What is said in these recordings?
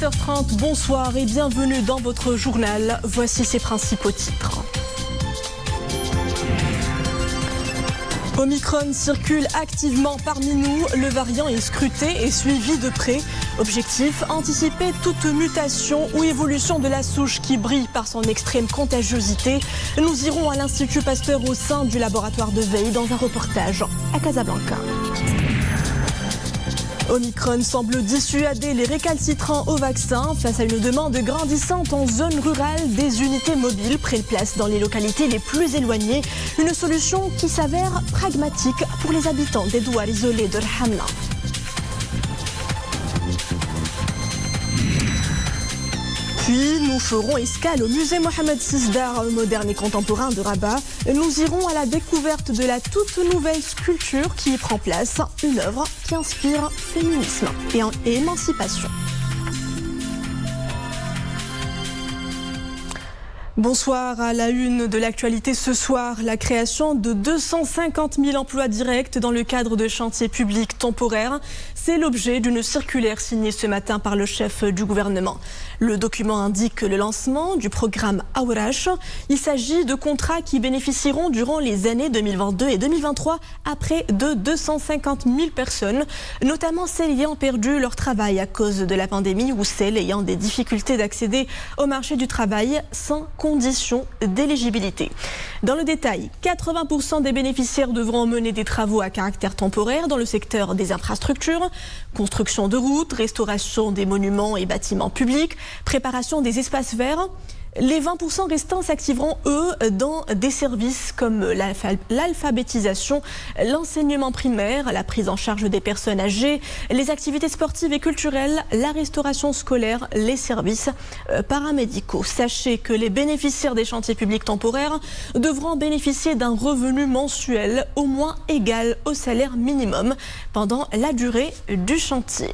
7h30, bonsoir et bienvenue dans votre journal. Voici ses principaux titres. Omicron circule activement parmi nous. Le variant est scruté et suivi de près. Objectif, anticiper toute mutation ou évolution de la souche qui brille par son extrême contagiosité. Nous irons à l'Institut Pasteur au sein du laboratoire de veille dans un reportage à Casablanca. Omicron semble dissuader les récalcitrants au vaccin face à une demande grandissante en zone rurale. Des unités mobiles prennent place dans les localités les plus éloignées. Une solution qui s'avère pragmatique pour les habitants des douars isolés de Hamla. Puis nous ferons escale au musée Mohamed VI d'art moderne et contemporain de Rabat. Nous irons à la découverte de la toute nouvelle sculpture qui y prend place, une œuvre qui inspire féminisme et émancipation. Bonsoir, à la une de l'actualité ce soir, la création de 250 000 emplois directs dans le cadre de chantiers publics temporaires. C'est l'objet d'une circulaire signée ce matin par le chef du gouvernement. Le document indique le lancement du programme Awrash. Il s'agit de contrats qui bénéficieront durant les années 2022 et 2023 à près de 250 000 personnes, notamment celles ayant perdu leur travail à cause de la pandémie ou celles ayant des difficultés d'accéder au marché du travail sans conditions d'éligibilité. Dans le détail, 80% des bénéficiaires devront mener des travaux à caractère temporaire dans le secteur des infrastructures, construction de routes, restauration des monuments et bâtiments publics, préparation des espaces verts. Les 20% restants s'activeront, eux, dans des services comme l'alphabétisation, l'enseignement primaire, la prise en charge des personnes âgées, les activités sportives et culturelles, la restauration scolaire, les services paramédicaux. Sachez que les bénéficiaires des chantiers publics temporaires devront bénéficier d'un revenu mensuel au moins égal au salaire minimum pendant la durée du chantier.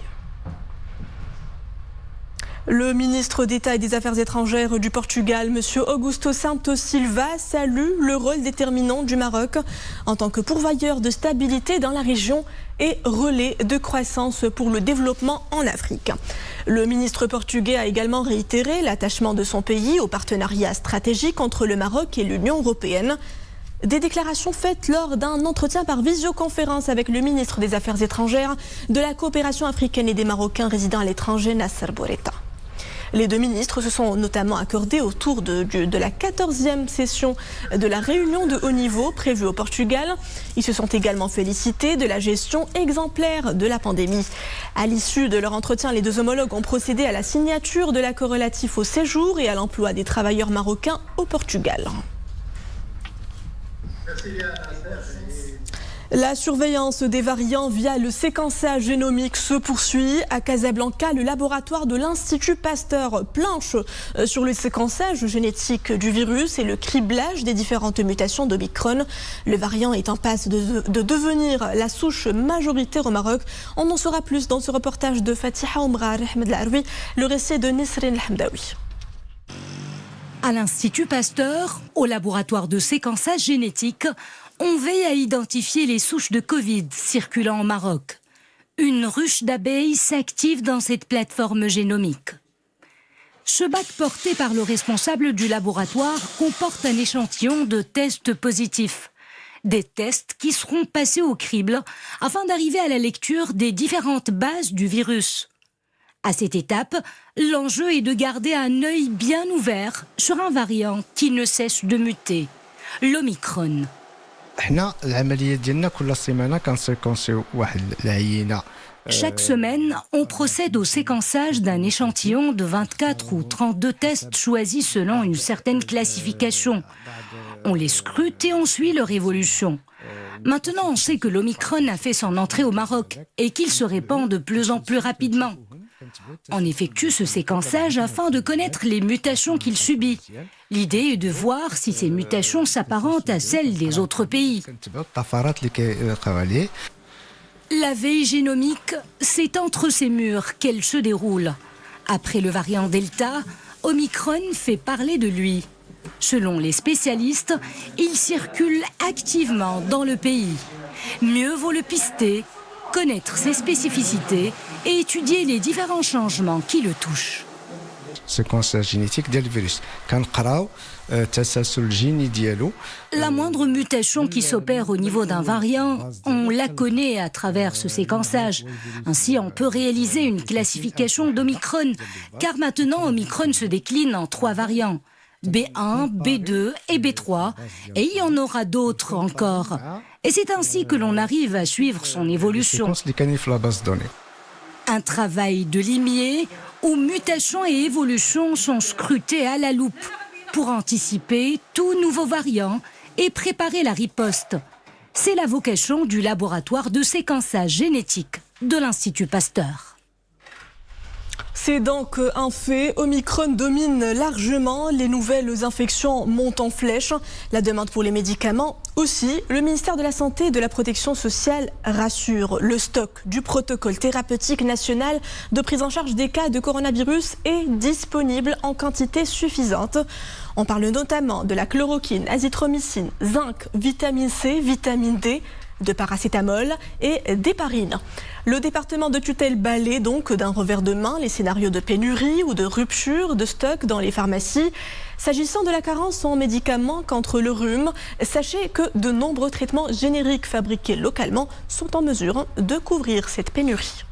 Le ministre d'État et des Affaires étrangères du Portugal, M. Augusto Santos Silva, salue le rôle déterminant du Maroc en tant que pourvoyeur de stabilité dans la région et relais de croissance pour le développement en Afrique. Le ministre portugais a également réitéré l'attachement de son pays au partenariat stratégique entre le Maroc et l'Union européenne. Des déclarations faites lors d'un entretien par visioconférence avec le ministre des Affaires étrangères, de la coopération africaine et des Marocains résidant à l'étranger, Nasser Bourita. Les deux ministres se sont notamment accordés autour de la 14e session de la réunion de haut niveau prévue au Portugal. Ils se sont également félicités de la gestion exemplaire de la pandémie. À l'issue de leur entretien, les deux homologues ont procédé à la signature de l'accord relatif au séjour et à l'emploi des travailleurs marocains au Portugal. La surveillance des variants via le séquençage génomique se poursuit. À Casablanca, le laboratoire de l'Institut Pasteur planche sur le séquençage génétique du virus et le criblage des différentes mutations d'Omicron. Le variant est en passe de devenir la souche majoritaire au Maroc. On en saura plus dans ce reportage de Fatiha Omrar, Ahmed Laroui, le récit de Nisrin Hamdaoui. À l'Institut Pasteur, au laboratoire de séquençage génétique, on veille à identifier les souches de Covid circulant au Maroc. Une ruche d'abeilles s'active dans cette plateforme génomique. Ce bac porté par le responsable du laboratoire comporte un échantillon de tests positifs. Des tests qui seront passés au crible afin d'arriver à la lecture des différentes bases du virus. À cette étape, l'enjeu est de garder un œil bien ouvert sur un variant qui ne cesse de muter, l'Omicron. Chaque semaine, on procède au séquençage d'un échantillon de 24 ou 32 tests choisis selon une certaine classification. On les scrute et on suit leur évolution. Maintenant, on sait que l'Omicron a fait son entrée au Maroc et qu'il se répand de plus en plus rapidement. On effectue ce séquençage afin de connaître les mutations qu'il subit. L'idée est de voir si ces mutations s'apparentent à celles des autres pays. La veille génomique, c'est entre ces murs qu'elle se déroule. Après le variant Delta, Omicron fait parler de lui. Selon les spécialistes, il circule activement dans le pays. Mieux vaut le pister, connaître ses spécificités et étudier les différents changements qui le touchent. séquençage génétique du virus. La moindre mutation qui s'opère au niveau d'un variant, on la connaît à travers ce séquençage. Ainsi, on peut réaliser une classification d'Omicron, car maintenant Omicron se décline en 3 variants. B1, B2 et B3, et il y en aura d'autres encore. Et c'est ainsi que l'on arrive à suivre son évolution. Un travail de limier où mutations et évolutions sont scrutées à la loupe pour anticiper tout nouveau variant et préparer la riposte. C'est la vocation du laboratoire de séquençage génétique de l'Institut Pasteur. C'est donc un fait. Omicron domine largement. Les nouvelles infections montent en flèche. La demande pour les médicaments aussi. Le ministère de la Santé et de la Protection sociale rassure. Le stock du protocole thérapeutique national de prise en charge des cas de coronavirus est disponible en quantité suffisante. On parle notamment de la chloroquine, azithromycine, zinc, vitamine C, vitamine D, de paracétamol et d'héparine. Le département de tutelle balaie donc d'un revers de main les scénarios de pénurie ou de rupture de stock dans les pharmacies. S'agissant de la carence en médicaments contre le rhume, sachez que de nombreux traitements génériques fabriqués localement sont en mesure de couvrir cette pénurie.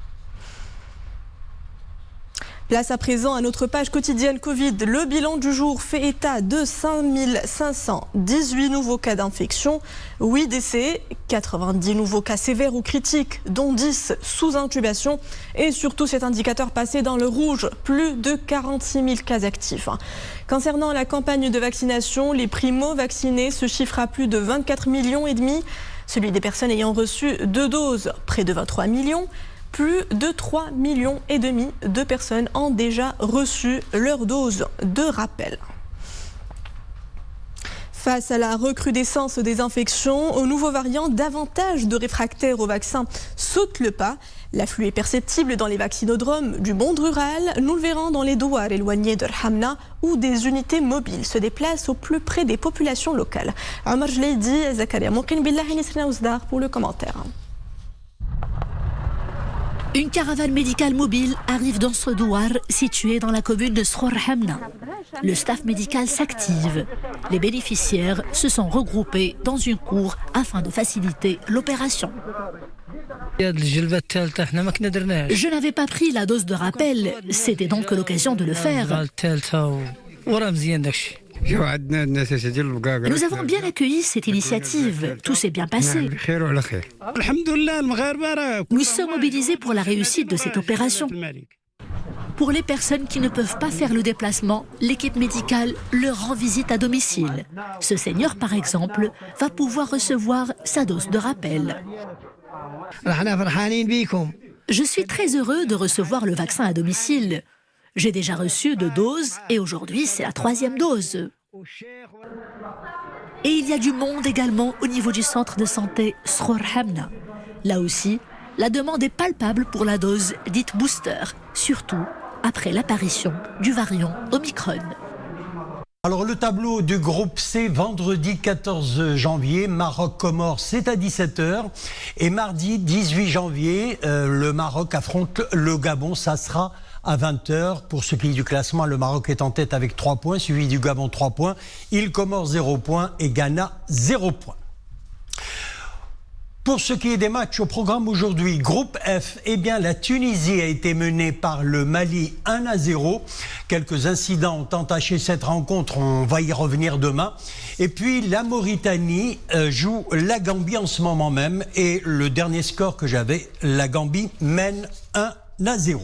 Place à présent à notre page quotidienne Covid. Le bilan du jour fait état de 5518 nouveaux cas d'infection, 8 décès, 90 nouveaux cas sévères ou critiques, dont 10 sous intubation. Et surtout cet indicateur passé dans le rouge, plus de 46 000 cas actifs. Concernant la campagne de vaccination, les primo-vaccinés se chiffrent à plus de 24,5 millions. Celui des personnes ayant reçu 2 doses, près de 23 millions. Plus de 3,5 millions de personnes ont déjà reçu leur dose de rappel. Face à la recrudescence des infections, aux nouveaux variants, davantage de réfractaires au vaccin sautent le pas. L'afflux est perceptible dans les vaccinodromes du monde rural. Nous le verrons dans les douars éloignés de Hamna où des unités mobiles se déplacent au plus près des populations locales. Omar Jleidi, Zakaria Moukin Billah Nisrina Ouzdar pour le commentaire. Une caravane médicale mobile arrive dans ce douar situé dans la commune de Srour Hamna. Le staff médical s'active. Les bénéficiaires se sont regroupés dans une cour afin de faciliter l'opération. Je n'avais pas pris la dose de rappel, c'était donc l'occasion de le faire. Nous avons bien accueilli cette initiative, tout s'est bien passé. Nous sommes mobilisés pour la réussite de cette opération. Pour les personnes qui ne peuvent pas faire le déplacement, l'équipe médicale leur rend visite à domicile. Ce senior, par exemple, va pouvoir recevoir sa dose de rappel. Je suis très heureux de recevoir le vaccin à domicile. J'ai déjà reçu 2 doses et aujourd'hui c'est la 3e dose. Et il y a du monde également au niveau du centre de santé Srour Hamna. Là aussi, la demande est palpable pour la dose dite booster, surtout après l'apparition du variant Omicron. Alors le tableau du groupe C, vendredi 14 janvier, Maroc-Comores, c'est à 17h. Et mardi 18 janvier, le Maroc affronte le Gabon, ça sera à 20h. Pour ce qui est du classement, le Maroc est en tête avec 3 points, suivi du Gabon 3 points, île Comores 0 points et Ghana 0 points. Pour ce qui est des matchs au programme aujourd'hui, groupe F, eh bien la Tunisie a été menée par le Mali 1-0. Quelques incidents ont entaché cette rencontre, on va y revenir demain. Et puis la Mauritanie joue la Gambie en ce moment même. Et le dernier score que j'avais, la Gambie mène 1-0.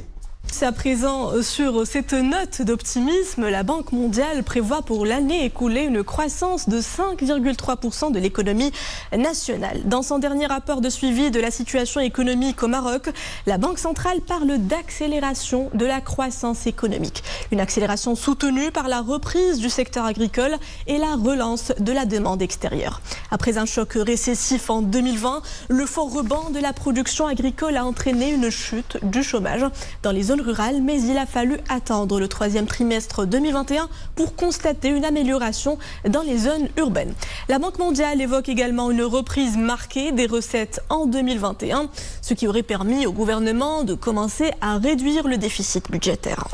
C'est à présent sur cette note d'optimisme, la Banque mondiale prévoit pour l'année écoulée une croissance de 5,3% de l'économie nationale. Dans son dernier rapport de suivi de la situation économique au Maroc, la Banque centrale parle d'accélération de la croissance économique. Une accélération soutenue par la reprise du secteur agricole et la relance de la demande extérieure. Après un choc récessif en 2020, le fort rebond de la production agricole a entraîné une chute du chômage dans les zones rurales, mais il a fallu attendre le troisième trimestre 2021 pour constater une amélioration dans les zones urbaines. La Banque mondiale évoque également une reprise marquée des recettes en 2021, ce qui aurait permis au gouvernement de commencer à réduire le déficit budgétaire.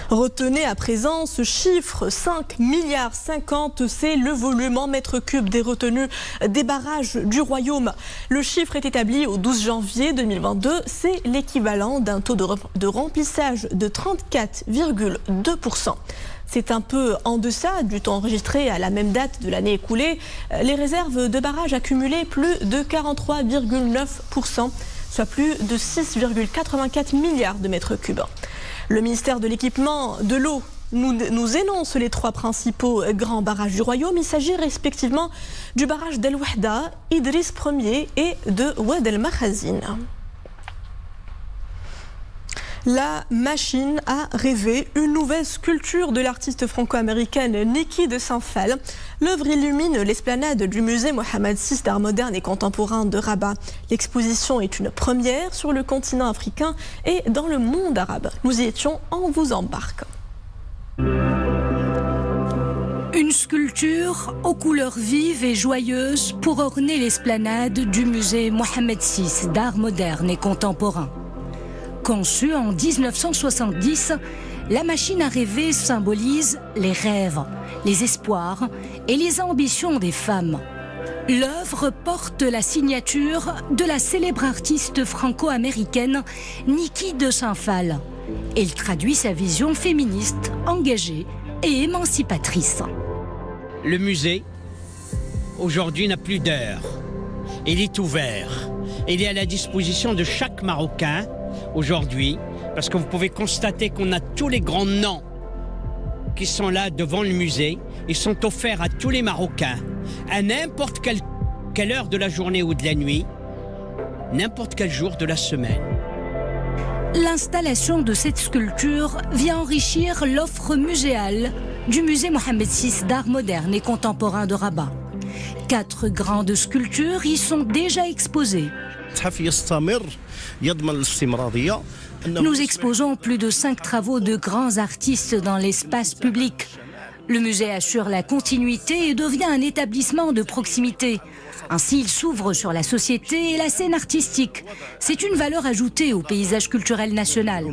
Retenez à présent ce chiffre, 5,50 milliards, c'est le volume en mètres cubes des retenues des barrages du Royaume. Le chiffre est établi au 12 janvier 2022, c'est l'équivalent d'un taux de remplissage de 34,2%. C'est un peu en deçà du taux enregistré à la même date de l'année écoulée. Les réserves de barrages accumulaient plus de 43,9%, soit plus de 6,84 milliards de mètres cubes. Le ministère de l'équipement de l'eau nous énonce les trois principaux grands barrages du Royaume. Il s'agit respectivement du barrage d'El Wahda, Idriss Ier et de Oued El Makhazin. La machine à rêver, une nouvelle sculpture de l'artiste franco-américaine Niki de Saint-Phal. L'œuvre illumine l'esplanade du musée Mohamed VI d'art moderne et contemporain de Rabat. L'exposition est une première sur le continent africain et dans le monde arabe. Nous y étions, on vous embarque. Une sculpture aux couleurs vives et joyeuses pour orner l'esplanade du musée Mohamed VI d'art moderne et contemporain. Conçue en 1970, la machine à rêver symbolise les rêves, les espoirs et les ambitions des femmes. L'œuvre porte la signature de la célèbre artiste franco-américaine Niki de Saint-Phal. Elle traduit sa vision féministe, engagée et émancipatrice. Le musée, aujourd'hui, n'a plus d'heure. Il est ouvert. Il est à la disposition de chaque Marocain aujourd'hui, parce que vous pouvez constater qu'on a tous les grands noms qui sont là devant le musée. Ils sont offerts à tous les Marocains, à n'importe quelle heure de la journée ou de la nuit, n'importe quel jour de la semaine. L'installation de cette sculpture vient enrichir l'offre muséale du musée Mohamed VI d'art moderne et contemporain de Rabat. 4 grandes sculptures y sont déjà exposées. Nous exposons plus de 5 travaux de grands artistes dans l'espace public. Le musée assure la continuité et devient un établissement de proximité. Ainsi, il s'ouvre sur la société et la scène artistique. C'est une valeur ajoutée au paysage culturel national.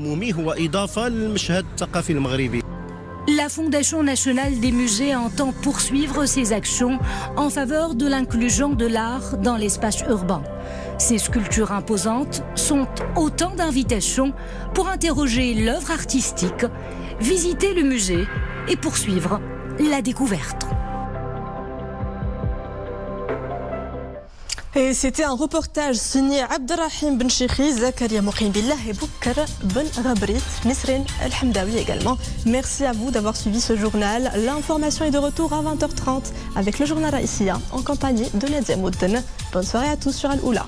La Fondation nationale des musées entend poursuivre ses actions en faveur de l'inclusion de l'art dans l'espace urbain. Ces sculptures imposantes sont autant d'invitations pour interroger l'œuvre artistique, visiter le musée et poursuivre la découverte. Et c'était un reportage signé Abderrahim Ben Chekhi, Zakaria Mokhim Billah et Boukar Ben Rabrit, Nisrin El Hamdawi également. Merci à vous d'avoir suivi ce journal. L'information est de retour à 20h30 avec le journal Raïsia en compagnie de Nadia Moudden. Bonne soirée à tous sur Al-Oula.